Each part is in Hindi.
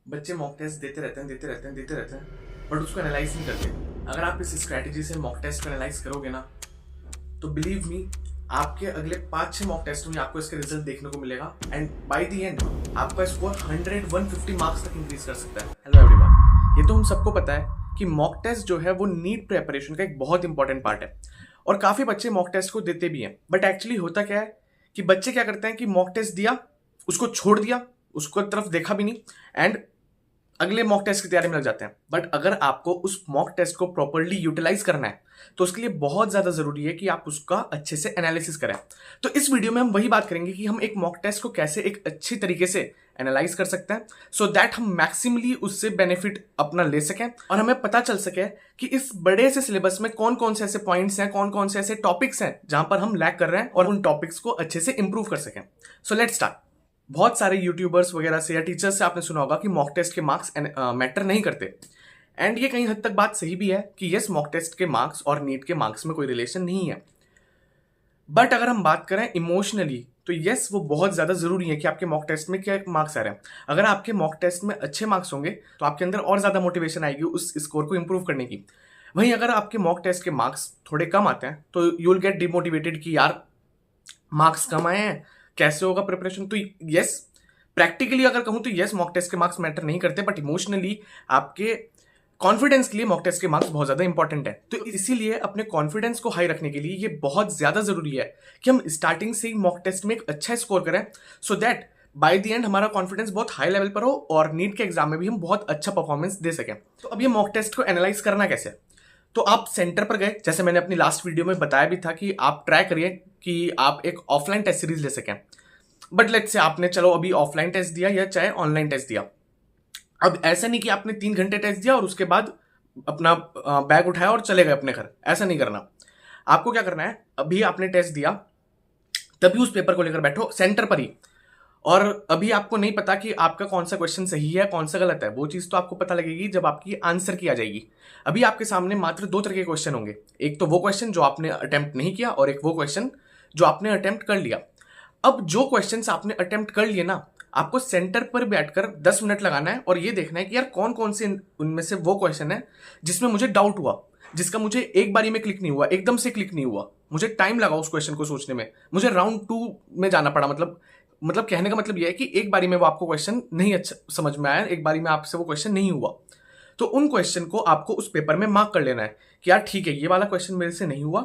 बच्चे मॉक टेस्ट देते रहते हैं बट उसको एनालाइज नहीं करते। अगर आप इस स्ट्रैटेजी से मॉक टेस्ट को एनालाइज करोगे ना तो बिलीव मी आपके अगले 5-6 मॉक टेस्ट में आपको इसके रिजल्ट देखने को मिलेगा एंड बाय द एंड आपका स्कोर 100-150 मार्क्स तक इंक्रीज कर सकता है। हेलो एवरीवन, ये तो हम सबको पता है कि मॉक टेस्ट जो है वो नीट प्रिपरेशन का एक बहुत इंपॉर्टेंट पार्ट है और काफी बच्चे मॉक टेस्ट को देते भी हैं। बट एक्चुअली होता क्या है कि बच्चे क्या करते हैं कि मॉक टेस्ट दिया, उसको छोड़ दिया, उसको तरफ देखा भी नहीं एंड अगले मॉक टेस्ट की तैयारी में लग जाते हैं। बट अगर आपको उस मॉक टेस्ट को प्रॉपरली यूटिलाइज करना है तो उसके लिए बहुत ज्यादा जरूरी है कि आप उसका अच्छे से एनालिसिस करें। तो इस वीडियो में हम वही बात करेंगे कि हम एक मॉक टेस्ट को कैसे एक अच्छी तरीके से एनालाइज कर सकते हैं सो दैट हम मैक्सिमली उससे बेनिफिट अपना ले सकें और हमें पता चल सके कि इस बड़े से सिलेबस में कौन कौन से ऐसे पॉइंट्स हैं, कौन कौन से ऐसे टॉपिक्स हैं जहां पर हम लैग कर रहे हैं और उन टॉपिक्स को अच्छे से इंप्रूव कर सकें। So let's start. बहुत सारे यूट्यूबर्स वगैरह से या टीचर्स से आपने सुना होगा कि मॉक टेस्ट के मार्क्स मैटर नहीं करते एंड ये कहीं हद तक बात सही भी है कि यस, मॉक टेस्ट के मार्क्स और नीट के मार्क्स में कोई रिलेशन नहीं है। बट अगर हम बात करें इमोशनली तो यस, वो बहुत ज्यादा जरूरी है कि आपके मॉक टेस्ट में क्या मार्क्स आ रहे हैं। अगर आपके मॉक टेस्ट में अच्छे मार्क्स होंगे तो आपके अंदर और ज्यादा मोटिवेशन आएगी उस स्कोर को इंप्रूव करने की। वहीं अगर आपके मॉक टेस्ट के मार्क्स थोड़े कम आते हैं तो यू विल गेट डिमोटिवेटेड कि यार मार्क्स कम आए हैं, कैसे होगा प्रिपरेशन। तो यस, प्रैक्टिकली अगर कहूं तो यस, मॉक टेस्ट के मार्क्स मैटर नहीं करते बट इमोशनली आपके कॉन्फिडेंस के लिए मॉक टेस्ट के मार्क्स बहुत ज्यादा इंपॉर्टेंट है। तो इसीलिए अपने कॉन्फिडेंस को हाई रखने के लिए ये बहुत ज्यादा जरूरी है कि हम स्टार्टिंग से ही मॉक टेस्ट में एक अच्छा स्कोर करें so that by the end हमारा कॉन्फिडेंस बहुत हाई लेवल पर हो और नीट के एग्जाम में भी हम बहुत अच्छा परफॉर्मेंस दे सकें। तो अब ये मॉक टेस्ट को एनालाइज करना कैसे? तो आप सेंटर पर गए, जैसे मैंने अपनी लास्ट वीडियो में बताया भी था कि आप ट्राई करिए कि आप एक ऑफलाइन टेस्ट सीरीज ले सकें। बट लेट्स से आपने चलो अभी ऑफलाइन टेस्ट दिया या चाहे ऑनलाइन टेस्ट दिया, अब ऐसा नहीं कि आपने 3 घंटे टेस्ट दिया और उसके बाद अपना बैग उठाया और चले गए अपने घर। ऐसा नहीं करना। आपको क्या करना है, अभी आपने टेस्ट दिया तभी उस पेपर को लेकर बैठो सेंटर पर ही। और अभी आपको नहीं पता कि आपका कौन सा क्वेश्चन सही है कौन सा गलत है, वो चीज तो आपको पता लगेगी जब आपकी आंसर की आ जाएगी। अभी आपके सामने मात्र 2 तरह के क्वेश्चन होंगे, एक तो वो क्वेश्चन जो आपने अटेम्प्ट नहीं किया और एक वो क्वेश्चन जो आपने अटेम्प्ट कर लिया। अब जो क्वेश्चंस आपने अटेम्प्ट कर लिए ना, आपको सेंटर पर बैठकर 10 मिनट लगाना है और ये देखना है कि यार कौन कौन से उनमें से वो क्वेश्चन है जिसमें मुझे डाउट हुआ, जिसका मुझे एक बारी में क्लिक नहीं हुआ, एकदम से क्लिक नहीं हुआ, मुझे टाइम लगा उस क्वेश्चन को सोचने में, मुझे राउंड 2 में जाना पड़ा। मतलब कहने का मतलब यह है कि एक बारी में वो आपको क्वेश्चन नहीं अच्छा समझ में आया, एक बारी में आपसे वो क्वेश्चन नहीं हुआ, तो उन क्वेश्चन को आपको उस पेपर में मार्क कर लेना है कि यार ठीक है, ये वाला क्वेश्चन मेरे से नहीं हुआ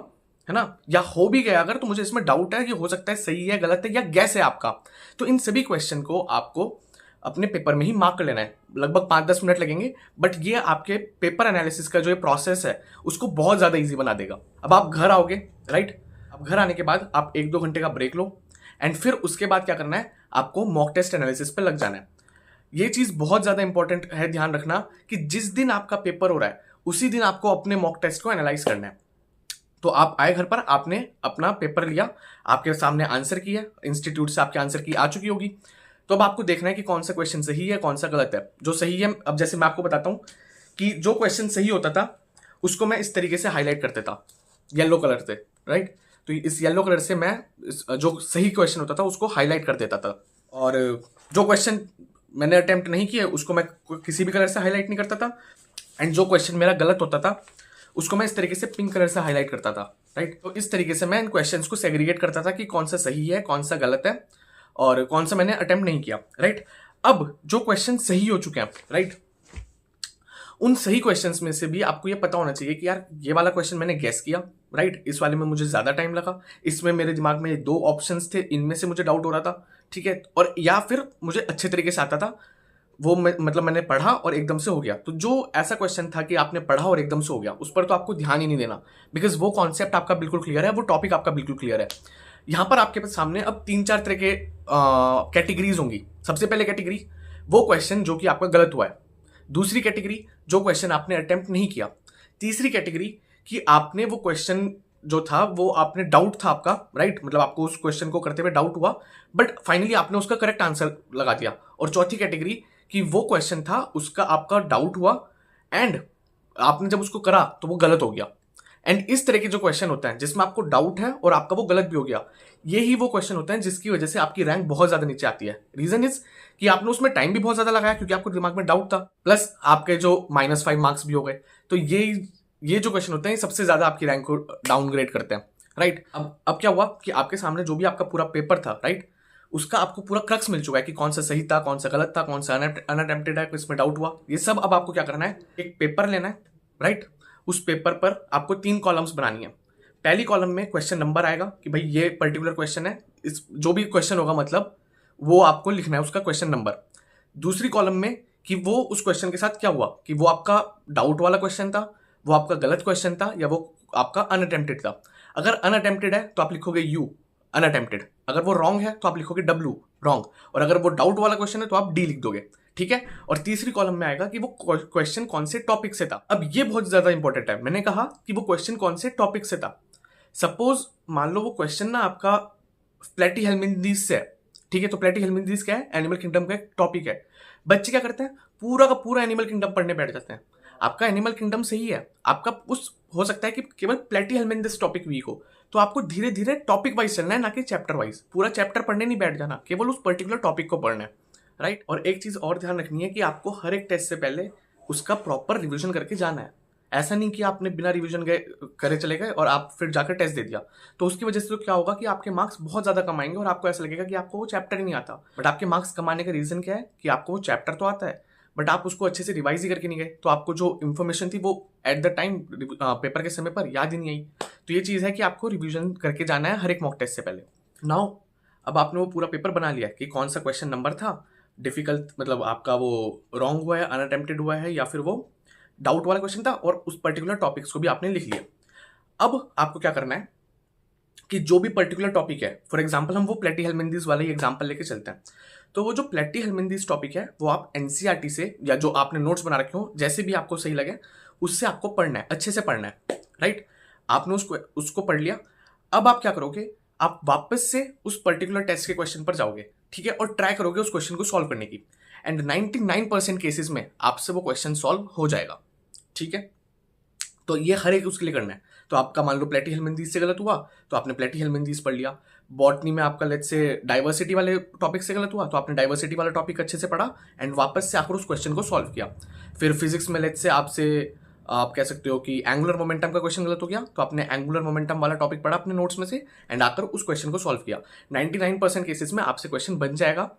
है ना, या हो भी गया अगर तो मुझे इसमें डाउट है कि हो सकता है सही है गलत है या गैस है आपका। तो इन सभी क्वेश्चन को आपको अपने पेपर में ही मार्क कर लेना है। लगभग 5-10 मिनट लगेंगे बट ये आपके पेपर एनालिसिस का जो ये प्रोसेस है उसको बहुत ज्यादा इजी बना देगा। अब आप घर आओगे, राइट? अब घर आने के बाद आप 1-2 घंटे का ब्रेक लो एंड फिर उसके बाद क्या करना है, आपको मॉक टेस्ट एनालिसिस पे लग जाना है। ये चीज बहुत ज्यादा इंपॉर्टेंट है, ध्यान रखना कि जिस दिन आपका पेपर हो रहा है उसी दिन आपको अपने मॉक टेस्ट को एनालाइज करना है। तो आप आए घर पर, आपने अपना पेपर लिया, आपके सामने आंसर की है, इंस्टीट्यूट से आपके आंसर की आ चुकी होगी, तो अब आपको देखना है कि कौन सा क्वेश्चन सही है कौन सा गलत है। जो सही है, अब जैसे मैं आपको बताता हूं कि जो क्वेश्चन सही होता था उसको मैं इस तरीके से हाईलाइट करते था येलो कलर से, राइट? तो इस येलो कलर से मैं जो सही क्वेश्चन होता था उसको हाईलाइट कर देता था और जो क्वेश्चन मैंने अटेम्प्ट नहीं किया उसको मैं किसी भी कलर से हाईलाइट नहीं करता था एंड जो क्वेश्चन मेरा गलत होता था उसको मैं इस तरीके से पिंक कलर से हाईलाइट करता था, राइट? तो इस तरीके से मैं इन क्वेश्चंस को सेग्रीगेट करता था कि कौन सा सही है कौन सा गलत है और कौन सा मैंने अटेम्प्ट नहीं किया, राइट? अब जो क्वेश्चन सही हो चुके हैं, राइट, उन सही क्वेश्चंस में से भी आपको ये पता होना चाहिए कि यार ये वाला क्वेश्चन मैंने गेस किया, राइट, इस वाले में मुझे ज्यादा टाइम लगा, इसमें मेरे दिमाग में 2 ऑप्शंस थे, इनमें से मुझे डाउट हो रहा था, ठीक है, और या फिर मुझे अच्छे तरीके से आता था वो मतलब मैंने पढ़ा और एकदम से हो गया। तो जो ऐसा क्वेश्चन था कि आपने पढ़ा और एकदम से हो गया, उस पर तो आपको ध्यान ही नहीं देना बिकॉज वो कॉन्सेप्ट आपका बिल्कुल क्लियर है, वो टॉपिक आपका बिल्कुल क्लियर है। यहां पर आपके पास सामने अब 3-4 तरह के कैटेगरीज होंगी। सबसे पहले कैटेगरी वो क्वेश्चन जो कि आपका गलत हुआ है, दूसरी कैटेगरी जो क्वेश्चन आपने अटेम्प्ट नहीं किया, तीसरी कैटेगरी कि आपने वो क्वेश्चन जो था वो आपने डाउट था आपका, राइट, मतलब आपको उस क्वेश्चन को करते हुए डाउट हुआ बट फाइनली आपने उसका करेक्ट आंसर लगा दिया, और चौथी कैटेगरी कि वो क्वेश्चन था उसका आपका डाउट हुआ एंड आपने जब उसको करा तो वो गलत हो गया। एंड इस तरह के जो क्वेश्चन होते हैं जिसमें आपको डाउट है और आपका वो गलत भी हो गया, यही वो क्वेश्चन होते हैं जिसकी वजह से आपकी रैंक बहुत ज्यादा नीचे आती है। रीजन इज कि आपने उसमें टाइम भी बहुत ज्यादा लगाया क्योंकि आपको दिमाग में डाउट था, प्लस आपके जो -5 मार्क्स भी हो गए। तो ये जो क्वेश्चन होते हैं सबसे ज्यादा आपकी रैंक को डाउनग्रेड करते हैं, राइट। अब क्या हुआ कि आपके सामने जो भी आपका पूरा पेपर था, राइट, उसका आपको पूरा क्रक्स मिल चुका है कि कौन सा सही था, कौन सा गलत था, कौन सा अनअटेम्प्टेड है, किसमें डाउट हुआ। ये सब अब आपको क्या करना है, एक पेपर लेना है, राइट। उस पेपर पर आपको 3 कॉलम्स बनानी है। पहली कॉलम में क्वेश्चन नंबर आएगा कि भाई ये पर्टिकुलर क्वेश्चन है, इस जो भी क्वेश्चन होगा मतलब वो आपको लिखना है उसका क्वेश्चन नंबर। दूसरी कॉलम में कि वो उस क्वेश्चन के साथ क्या हुआ, कि वो आपका डाउट वाला क्वेश्चन था, वो आपका गलत क्वेश्चन था, या वो आपका अनअटेम्प्टेड था। अगर अनअटेम्प्टेड है तो आप लिखोगे यू अनअटेम्प्टेड, अगर वो रॉन्ग है तो आप लिखोगे डब्ल्यू रॉन्ग, और अगर वो डाउट वाला क्वेश्चन है तो आप डी लिख दोगे, ठीक है। और तीसरी कॉलम में आएगा कि वो क्वेश्चन कौन से टॉपिक से था। अब ये बहुत ज्यादा इंपॉर्टेंट है, मैंने कहा कि वो क्वेश्चन कौन से टॉपिक से था। सपोज मान लो वो क्वेश्चन ना आपका प्लेटीहेल्मिन्थीज से है, ठीक है। तो प्लेटीहेल्मिन्थीज क्या है, एनिमल किंगडम का एक टॉपिक है। बच्चे क्या करते हैं, पूरा का पूरा एनिमल किंगडम पढ़ने बैठ जाते हैं। आपका एनिमल किंगडम सही है, आपका उस हो सकता है कि केवल प्लेटीहेल्मिन्थीज टॉपिक वीक हो, तो आपको धीरे धीरे टॉपिक वाइज चलना है, ना कि चैप्टर वाइज। पूरा चैप्टर पढ़ने नहीं बैठ जाना, केवल उस पर्टिकुलर टॉपिक को पढ़ना है, राइट। और एक चीज और ध्यान रखनी है कि आपको हर एक टेस्ट से पहले उसका प्रॉपर रिविजन करके जाना है। ऐसा नहीं कि आपने बिना रिवीजन करे चले गए और आप फिर जाकर टेस्ट दे दिया, तो उसकी वजह से तो क्या होगा कि आपके मार्क्स बहुत ज्यादा कम आएंगे और आपको ऐसा लगेगा कि आपको वो चैप्टर ही नहीं आता। बट आपके मार्क्स कम आने का रीजन क्या है कि आपको वो चैप्टर तो आता है बट आप उसको अच्छे से रिवाइज ही करके नहीं गए, तो आपको जो इन्फॉर्मेशन थी वो एट द टाइम पेपर के समय पर याद ही नहीं आई। तो ये चीज़ है कि आपको रिविजन करके जाना है हर एक मॉक टेस्ट से पहले। नाउ अब आपने वो पूरा पेपर बना लिया कि कौन सा क्वेश्चन नंबर था डिफिकल्ट, मतलब आपका वो रॉन्ग हुआ है, अनअटेम्प्टेड हुआ है, या फिर वो डाउट वाला क्वेश्चन था, और उस पर्टिकुलर टॉपिक्स को भी आपने लिख लिया। अब आपको क्या करना है कि जो भी पर्टिकुलर टॉपिक है, फॉर एग्जांपल हम वो प्लेटीहेल्मिन्थीज वाला ही एग्जांपल लेके चलते हैं, तो वो जो प्लेटीहेल्मिन्थीज टॉपिक है वो आप एनसीईआरटी से या जो आपने नोट्स बना रखे हो, जैसे भी आपको सही लगे उससे आपको पढ़ना है, अच्छे से पढ़ना है, राइट। आपने उसको पढ़ लिया। अब आप क्या करोगे, आप वापस से उस पर्टिकुलर टेस्ट के क्वेश्चन पर जाओगे, ठीक है, और ट्राई करोगे उस क्वेश्चन को सॉल्व करने की। एंड 99% केसेस में आपसे वो क्वेश्चन सॉल्व हो जाएगा, ठीक है। तो ये हर एक उसके लिए करना है। तो आपका मान लो प्लेटीहेल्मिन्थीज से गलत हुआ तो आपने प्लेटीहेल्मिन्थीज पढ़ लिया। बॉटनी में आपका लेट्स से डाइवर्सिटी वाले टॉपिक से गलत हुआ तो आपने डाइवर्सिटी वाला टॉपिक अच्छे से पढ़ा एंड वापस से आकर उस क्वेश्चन को सॉल्व किया। फिर फिजिक्स में लेट्स से आप कह सकते हो कि एंगुलर मोमेंटम का क्वेश्चन गलत हो गया तो आपने एंगुलर मोमेंटम वाला टॉपिक पढ़ा अपने नोट्स में से एंड आकर उस क्वेश्चन को सॉल्व किया। 99% केसेस में आपसे क्वेश्चन बन जाएगा।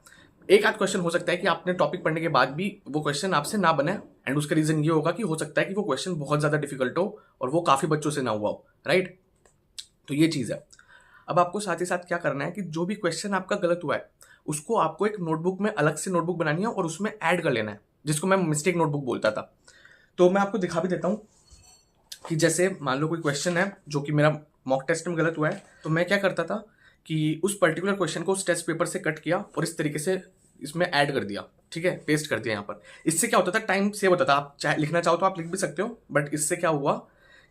एक आध क्वेश्चन हो सकता है कि आपने टॉपिक पढ़ने के बाद भी वो क्वेश्चन आपसे ना बने, एंड उसका रीजन ये होगा कि हो सकता है कि वो क्वेश्चन बहुत ज्यादा डिफिकल्ट हो और वो काफी बच्चों से ना हुआ हो, राइट। तो ये चीज है। अब आपको साथ ही साथ क्या करना है कि जो भी क्वेश्चन आपका गलत हुआ है उसको आपको एक नोटबुक में अलग से नोटबुक बनानी है और उसमें ऐड कर लेना है, जिसको मैं मिस्टेक नोटबुक बोलता था। तो मैं आपको दिखा भी देता हूँ कि जैसे मान लो कोई क्वेश्चन है जो कि मेरा मॉक टेस्ट में गलत हुआ है, तो मैं क्या करता था कि उस पर्टिकुलर क्वेश्चन को उस टेस्ट पेपर से कट किया और इस तरीके से इसमें ऐड कर दिया, ठीक है, पेस्ट कर दिया यहाँ पर। इससे क्या होता था, टाइम सेव होता था। आप चाहे लिखना चाहो तो आप लिख भी सकते हो, बट इससे क्या हुआ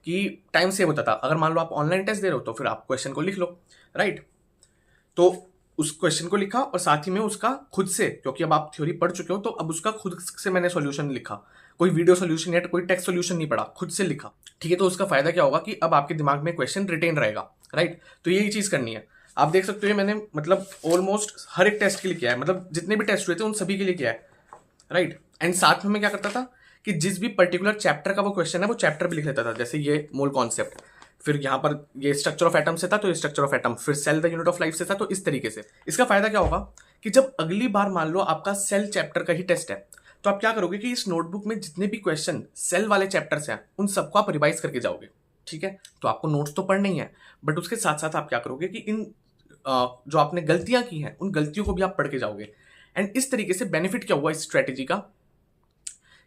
कि टाइम सेव होता था। अगर मान लो आप ऑनलाइन टेस्ट दे रहे हो तो फिर आप क्वेश्चन को लिख लो, राइट। तो उस क्वेश्चन को लिखा और साथ ही में उसका खुद से, क्योंकि अब आप थ्योरी पढ़ चुके हो तो अब उसका खुद से मैंने सॉल्यूशन लिखा। कोई वीडियो सॉल्यूशन या कोई टेक्स्ट सॉल्यूशन नहीं पढ़ा, खुद से लिखा, ठीक है। तो उसका फायदा क्या होगा कि अब आपके दिमाग में क्वेश्चन रिटेन रहेगा, राइट। तो यही चीज करनी है। आप देख सकते हो मैंने मतलब ऑलमोस्ट हर एक टेस्ट के लिए किया है, मतलब जितने भी टेस्ट हुए थे उन सभी के लिए किया है, राइट। एंड साथ में मैं क्या करता था कि जिस भी पर्टिकुलर चैप्टर का वो क्वेश्चन है वो चैप्टर भी लिख लेता था। जैसे ये मोल कॉन्सेप्ट, फिर यहाँ पर ये स्ट्रक्चर ऑफ एटम से था तो ये स्ट्रक्चर ऑफ एटम, फिर cell the unit of life से था। तो इस तरीके से इसका फायदा क्या होगा कि जब अगली बार मान लो आपका सेल चैप्टर का ही टेस्ट है तो आप क्या करोगे कि इस नोटबुक में जितने भी क्वेश्चन सेल वाले चैप्टर से हैं उन सबको आप रिवाइज करके जाओगे, ठीक है। तो आपको नोट्स तो पढ़ने ही है, बट उसके साथ साथ आप क्या करोगे कि इन जो आपने गलतियां की हैं उन गलतियों को भी आप पढ़ के जाओगे। एंड इस तरीके से बेनिफिट क्या हुआ इस स्ट्रेटेजी का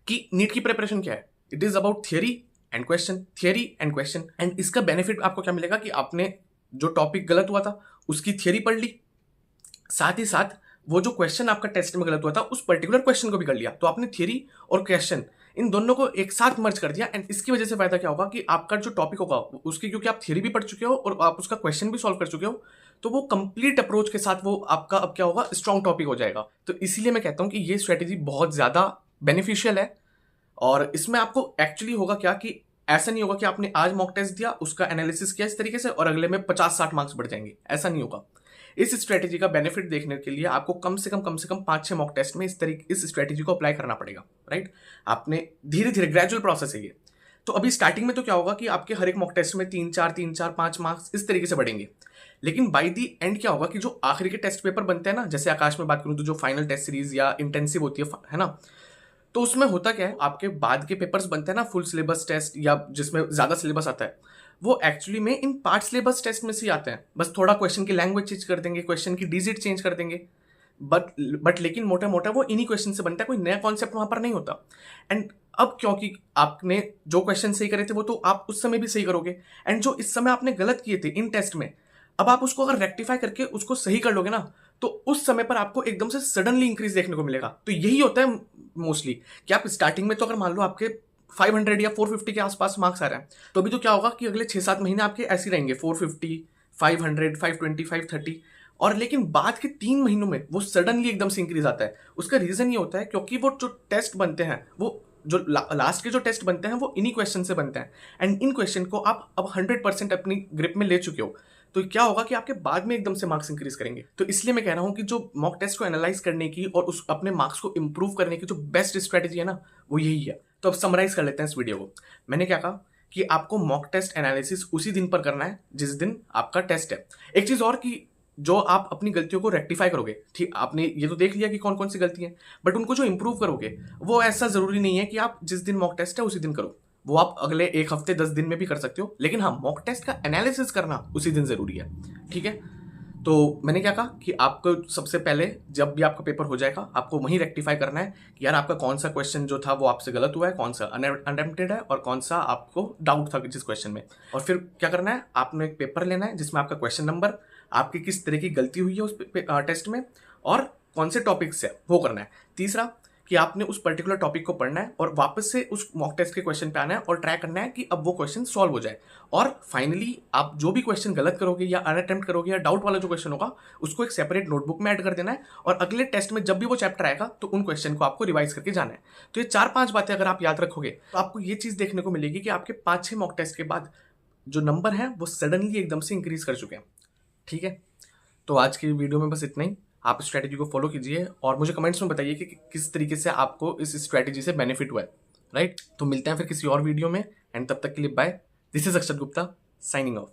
कि नीट की प्रिपरेशन क्या है, it is about theory and question, theory and question. And इसका बेनिफिट आपको क्या मिलेगा कि आपने जो टॉपिक गलत हुआ था उसकी थियरी पढ़ ली, साथ ही साथ वो जो क्वेश्चन आपका टेस्ट में गलत हुआ था उस पर्टिकुलर क्वेश्चन को भी कर लिया। तो आपने थियरी और क्वेश्चन इन दोनों को एक साथ मर्ज कर दिया। एंड इसकी वजह से फायदा क्या होगा कि आपका जो टॉपिक होगा उसकी, क्योंकि आप थियरी भी पढ़ चुके हो और आप उसका क्वेश्चन भी सॉल्व कर चुके हो, तो वो कंप्लीट अप्रोच के साथ वो आपका अब क्या होगा, स्ट्रॉन्ग टॉपिक हो जाएगा। तो इसीलिए मैं कहता हूं कि ये स्ट्रेटेजी बहुत ज्यादा बेनिफिशियल है। और इसमें आपको एक्चुअली होगा क्या कि ऐसा नहीं होगा कि आपने आज मॉक टेस्ट दिया, उसका एनालिसिस किया इस तरीके से और अगले में 50-60 मार्क्स बढ़ जाएंगे, ऐसा नहीं होगा। इस स्ट्रेटेजी का बेनिफिट देखने के लिए आपको कम से कम 5-6 मॉक टेस्ट में इस स्ट्रेटेजी को अप्लाई करना पड़ेगा, राइट। आपने धीरे धीरे, ग्रेजुअल प्रोसेस है ये। तो अभी स्टार्टिंग में तो क्या होगा कि आपके हर एक मॉक टेस्ट में 3-4 5 मार्क्स इस तरीके से बढ़ेंगे, लेकिन बाय दी एंड क्या होगा कि जो आखिरी के टेस्ट पेपर बनते हैं ना, जैसे आकाश में बात करूं तो जो फाइनल टेस्ट सीरीज या इंटेंसिव होती है ना, तो उसमें होता क्या है, आपके बाद के पेपर्स बनते हैं ना फुल सिलेबस टेस्ट या जिसमें ज्यादा सिलेबस आता है, वो एक्चुअली में इन पार्ट सिलेबस टेस्ट में से आते हैं। बस थोड़ा क्वेश्चन की लैंग्वेज चेंज कर देंगे, क्वेश्चन की डिजिट चेंज कर देंगे, बट लेकिन मोटा मोटा वो इन्हीं क्वेश्चन से बनता है, कोई नया कॉन्सेप्ट वहां पर नहीं होता। एंड अब क्योंकि आपने जो क्वेश्चन सही करे थे वो तो आप उस समय भी सही करोगे, एंड जो इस समय आपने गलत किए थे इन टेस्ट में, अब आप उसको अगर रेक्टिफाई करके उसको सही कर लोगे ना, तो उस समय पर आपको एकदम से सडनली इंक्रीज देखने को मिलेगा। तो यही होता है मोस्टली कि आप स्टार्टिंग में तो अगर मान लो आपके 500 या 450 के आसपास मार्क्स आ रहे हैं, तो अभी तो क्या होगा कि अगले 6-7 महीने आपके ऐसे रहेंगे 450, 500, 520, 530, और लेकिन बाद के 3 महीनों में वो सडनली एकदम से इंक्रीज आता है। उसका रीजन ये होता है क्योंकि वो जो टेस्ट बनते हैं, वो जो लास्ट के जो टेस्ट बनते हैं वो इन्हीं क्वेश्चन से बनते हैं, एंड इन क्वेश्चन को आप अब 100% अपनी ग्रिप में ले चुके हो, तो क्या होगा कि आपके बाद में एकदम से मार्क्स इंक्रीज करेंगे। तो इसलिए मैं कह रहा हूं कि जो मॉक टेस्ट को एनालाइज करने की और उस अपने मार्क्स को इंप्रूव करने की जो बेस्ट स्ट्रेटेजी है ना, वो यही है। तो अब समराइज कर लेते हैं इस वीडियो को। मैंने क्या कहा कि आपको मॉक टेस्ट एनालिसिस उसी दिन पर करना है जिस दिन आपका टेस्ट है। एक चीज और कि जो आप अपनी गलतियों को रेक्टिफाई करोगे, ठीक, आपने ये तो देख लिया कि कौन कौन सी गलती है, बट उनको जो इंप्रूव करोगे वो ऐसा जरूरी नहीं है कि आप जिस दिन मॉक टेस्ट है उसी दिन करो, वो आप अगले 1 हफ्ते 10 दिन में भी कर सकते हो, लेकिन हाँ, मॉक टेस्ट का एनालिसिस करना उसी दिन जरूरी है, ठीक है। तो मैंने क्या कहा कि आपको सबसे पहले जब भी आपका पेपर हो जाएगा, आपको वहीं रेक्टिफाई करना है कि यार आपका कौन सा क्वेश्चन जो था वो आपसे गलत हुआ है, कौन सा अनअटेम्प्टेड है और कौन सा आपको डाउट था जिस क्वेश्चन में। और फिर क्या करना है, आपने एक पेपर लेना है जिसमें आपका क्वेश्चन नंबर, आपकी किस तरह की गलती हुई है उस टेस्ट में और कौन से टॉपिक से वो करना है। तीसरा कि आपने उस पर्टिकुलर टॉपिक को पढ़ना है और वापस से उस मॉक टेस्ट के क्वेश्चन पे आना है और ट्राई करना है कि अब वो क्वेश्चन सॉल्व हो जाए। और फाइनली आप जो भी क्वेश्चन गलत करोगे या अनअटेम्प्ट करोगे या डाउट वाला जो क्वेश्चन होगा, उसको एक सेपरेट नोटबुक में ऐड कर देना है, और अगले टेस्ट में जब भी वो चैप्टर आएगा तो उन क्वेश्चन को आपको रिवाइज करके जाना है। तो ये 4-5 बातें अगर आप याद रखोगे तो आपको ये चीज देखने को मिलेगी कि आपके 5-6 मॉक टेस्ट के बाद जो नंबर है वो सडनली एकदम से इंक्रीज कर चुके हैं, ठीक है। तो आज की वीडियो में बस इतना ही। आप स्ट्रैटेजी को फॉलो कीजिए और मुझे कमेंट्स में बताइए कि किस तरीके से आपको इस स्ट्रैटेजी से बेनिफिट हुआ है, राइट। तो मिलते हैं फिर किसी और वीडियो में, एंड तब तक के लिए bye. This is Akshat Gupta signing of.